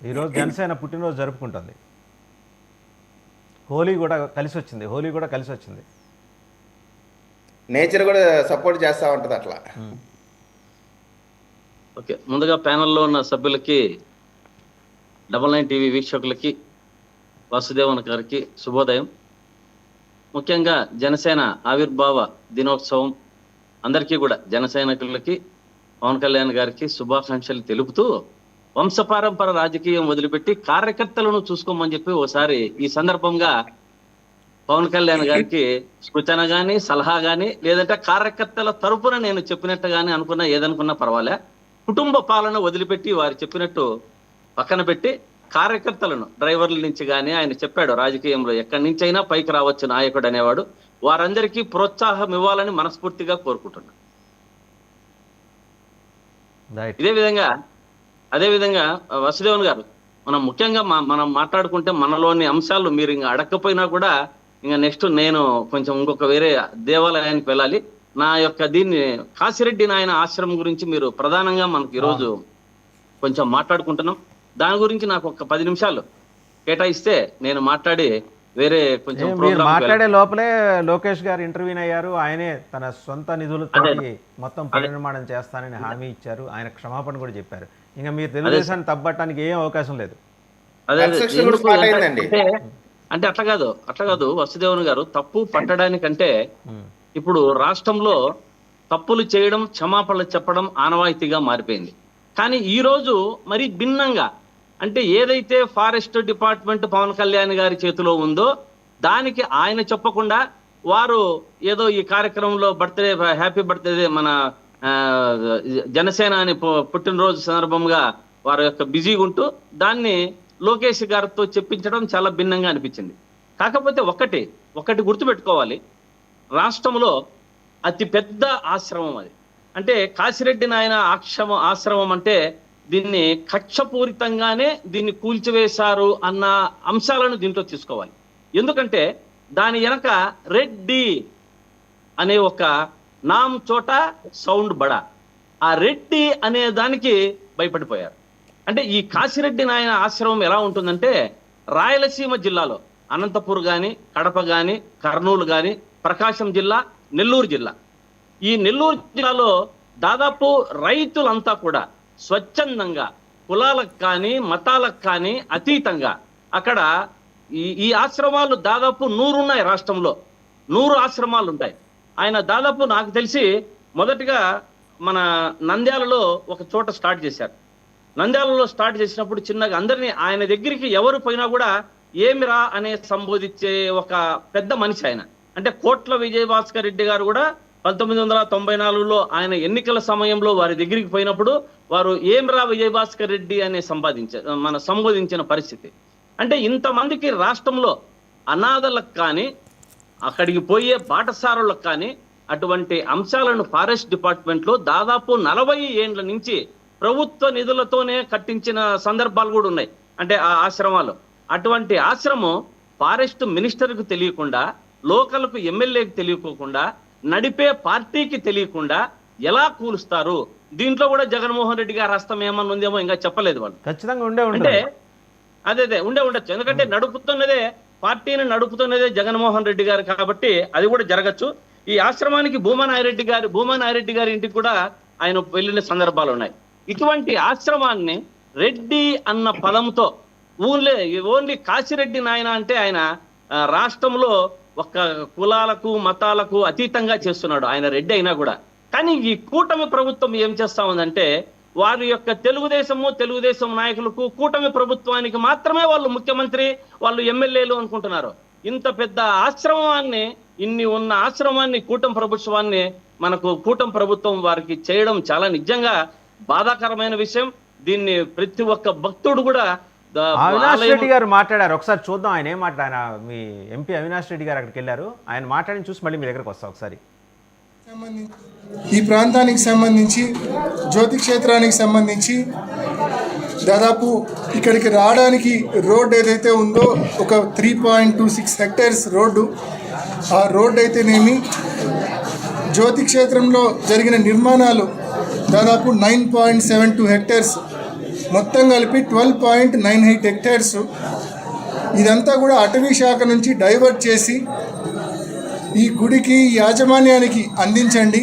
ఈరోజు జనసేన పుట్టినరోజు జరుపుకుంటుంది. హోలీ కూడా కలిసి వచ్చింది. నేచర్ కూడా సపోర్ట్ చేస్తూ ఉంటుంది అట్లా. ఓకే, ముందుగా ప్యానెల్లో ఉన్న సభ్యులకి, 99 టీవీ వీక్షకులకి, వాసుదేవన్ గారికి శుభోదయం. ముఖ్యంగా జనసేన ఆవిర్భావ దినోత్సవం అందరికీ కూడా జనసైనికులకి, పవన్ కళ్యాణ్ గారికి శుభాకాంక్షలు తెలుపుతూ, వంశపారంపర రాజకీయం వదిలిపెట్టి కార్యకర్తలను చూసుకోమని చెప్పి ఒకసారి ఈ సందర్భంగా పవన్ కళ్యాణ్ గారికి సూచన కానీ, సలహా కానీ, లేదంటే కార్యకర్తల తరపున నేను చెప్పినట్టు కానీ అనుకున్నా, ఏదనుకున్నా పర్వాలే, కుటుంబ పాలన వదిలిపెట్టి వారు చెప్పినట్టు పక్కన పెట్టి కార్యకర్తలను, డ్రైవర్ల నుంచి కానీ ఆయన చెప్పాడు, రాజకీయంలో ఎక్కడి నుంచి అయినా పైకి రావచ్చు నాయకుడు అనేవాడు, వారందరికీ ప్రోత్సాహం ఇవ్వాలని మనస్ఫూర్తిగా కోరుకుంటున్నాను. అదేవిధంగా వసుదేవన్ గారు, మనం ముఖ్యంగా మనం మాట్లాడుకుంటే మనలోని అంశాలు మీరు ఇంకా అడగకపోయినా కూడా ఇంకా నెక్స్ట్ నేను కొంచెం ఇంకొక వేరే దేవాలయానికి వెళ్ళాలి. నా యొక్క దీన్ని కాశిరెడ్డి నాయన ఆశ్రమం గురించి మీరు ప్రధానంగా మనకు ఈరోజు కొంచెం మాట్లాడుకుంటున్నాం. దాని గురించి నాకు ఒక 10 నిమిషాలు కేటాయిస్తే నేను మాట్లాడి వేరే కొంచెం మాట్లాడే లోపలే లోకేష్ గారు ఇంటర్వ్యూని అయ్యారు. ఆయనే తన సొంత నిధులతో మొత్తం పునర్నిర్మాణం చేస్తానని హామీ ఇచ్చారు. ఆయన క్షమాపణ కూడా చెప్పారు. ఇంకా మీరు తెలుగుదేశాన్ని తప్పట్టడానికి ఏం అవకాశం లేదు. అంటే అట్లా కాదు వసుదేవన్ గారు, తప్పు పట్టడానికంటే ఇప్పుడు రాష్ట్రంలో తప్పులు చేయడం, క్షమాపణలు చెప్పడం ఆనవాయితీగా మారిపోయింది. కానీ ఈ రోజు మరి భిన్నంగా, అంటే ఏదైతే ఫారెస్ట్ డిపార్ట్మెంట్ పవన్ కళ్యాణ్ గారి చేతిలో ఉందో దానికి ఆయన చెప్పకుండా వారు ఏదో ఈ కార్యక్రమంలో బర్త్డే, హ్యాపీ బర్త్డే మన జనసేన అని పుట్టినరోజు సందర్భంగా వారి యొక్క బిజీగా ఉంటూ దాన్ని లోకేష్ గారితో చెప్పించడం చాలా భిన్నంగా అనిపించింది. కాకపోతే ఒకటి గుర్తుపెట్టుకోవాలి, రాష్ట్రంలో అతి పెద్ద ఆశ్రమం అది. అంటే కాశిరెడ్డి నాయన ఆశ్రమం అంటే దీన్ని కక్షపూరితంగానే దీన్ని కూల్చివేశారు అన్న అంశాలను దీంట్లో తీసుకోవాలి. ఎందుకంటే దాని వెనక రెడ్డి అనే ఒక నామ్ చోట సౌండ్ బడా, ఆ రెడ్డి అనే దానికి భయపడిపోయారు. అంటే ఈ కాశిరెడ్డి నాయన ఆశ్రమం ఎలా ఉంటుందంటే రాయలసీమ జిల్లాలో అనంతపూర్ కానీ, కడప కానీ, కర్నూలు కానీ, ప్రకాశం జిల్లా, నెల్లూరు జిల్లా, ఈ నెల్లూరు జిల్లాలో దాదాపు రైతులంతా కూడా స్వచ్ఛందంగా కులాలకు కానీ మతాలకు కానీ అతీతంగా అక్కడ ఈ ఆశ్రమాలు దాదాపు 100 ఉన్నాయి. రాష్ట్రంలో 100 ఆశ్రమాలు ఉంటాయి. ఆయన దాదాపు నాకు తెలిసి మొదటిగా మన నంద్యాలలో ఒక చోట స్టార్ట్ చేశారు. నంద్యాలలో స్టార్ట్ చేసినప్పుడు చిన్నగా అందరినీ ఆయన దగ్గరికి ఎవరు పోయినా కూడా ఏమిరా అనే సంబోధించే ఒక పెద్ద మనిషి ఆయన. అంటే కోట్ల విజయభాస్కర్ రెడ్డి గారు కూడా 1994లో ఆయన ఎన్నికల సమయంలో వారి దగ్గరికి పోయినప్పుడు వారు ఏమిరా విజయభాస్కర్ రెడ్డి అనే సంబోధించిన పరిస్థితి. అంటే ఇంతమందికి రాష్ట్రంలో అనాథలకు కానీ, అక్కడికి పోయే బాటసారులకు కానీ అటువంటి అంశాలను ఫారెస్ట్ డిపార్ట్మెంట్లో దాదాపు 40 ఏండ్ల నుంచి ప్రభుత్వ నిధులతోనే కట్టించిన సందర్భాలు కూడా ఉన్నాయి. అంటే ఆ ఆశ్రమాలు, అటువంటి ఆశ్రమం ఫారెస్ట్ మినిస్టర్కు తెలియకుండా, లోకల్కు ఎమ్మెల్యేకి తెలియకోకుండా, నడిపే పార్టీకి తెలియకుండా ఎలా కూలుస్తారు? దీంట్లో కూడా జగన్మోహన్ రెడ్డి గారి హస్తం ఏమన్నా ఉందేమో ఇంకా చెప్పలేదు వాళ్ళు. ఖచ్చితంగా ఉండే ఉండొచ్చు. ఎందుకంటే పార్టీని నడుపుతున్నదే జగన్మోహన్ రెడ్డి గారు కాబట్టి అది కూడా జరగచ్చు. ఈ ఆశ్రమానికి భూమానారెడ్డి గారి ఇంటికి కూడా ఆయన వెళ్ళిన సందర్భాలు ఉన్నాయి. ఇటువంటి ఆశ్రమాన్ని రెడ్డి అన్న పదంతో ఓన్లీ కాశిరెడ్డి నాయన అంటే ఆయన రాష్ట్రంలో ఒక్క కులాలకు మతాలకు అతీతంగా చేస్తున్నాడు ఆయన రెడ్డి అయినా కూడా. కానీ ఈ కూటమి ప్రభుత్వం ఏం చేస్తా ఉందంటే వారి యొక్క తెలుగుదేశం నాయకులకు, కూటమి ప్రభుత్వానికి మాత్రమే వాళ్ళు ముఖ్యమంత్రి, వాళ్ళు ఎమ్మెల్యేలు అనుకుంటున్నారు. ఇంత పెద్ద ఆశ్రమాన్ని, ఇన్ని ఉన్న ఆశ్రమాన్ని, కూటమి ప్రభుత్వం వారికి చేయడం చాలా నిజంగా బాధాకరమైన విషయం. దీన్ని ప్రతి ఒక్క భక్తుడు కూడా అవినాష్ రెడ్డి గారు మాట్లాడారు. ఒకసారి చూద్దాం ఆయన ఏం మాట్లాడారు. మీ ఎంపీ అవినాష్ రెడ్డి గారు అక్కడికి వెళ్ళారు. ఆయన మాట్లాడిన చూసి మళ్ళీ మీ దగ్గరకు వస్తాం ఒకసారి. ఈ ప్రాంతానికి సంబంధించి, జ్యోతి క్షేత్రానికి సంబంధించి దాదాపు ఇక్కడికి రావడానికి రోడ్ ఏదైతే ఉందో ఒక 3.26 హెక్టేర్స్ రోడ్డు. ఆ రోడ్ అయితేనేమి, జ్యోతి క్షేత్రంలో జరిగిన నిర్మాణాలు దాదాపు 9.72 హెక్టేర్స్ మొత్తం కలిపి 12.98 హెక్టేర్స్. ఇదంతా కూడా అటవీ శాఖ నుంచి డైవర్ట్ చేసి ఈ గుడికి యాజమాన్యానికి అందించండి.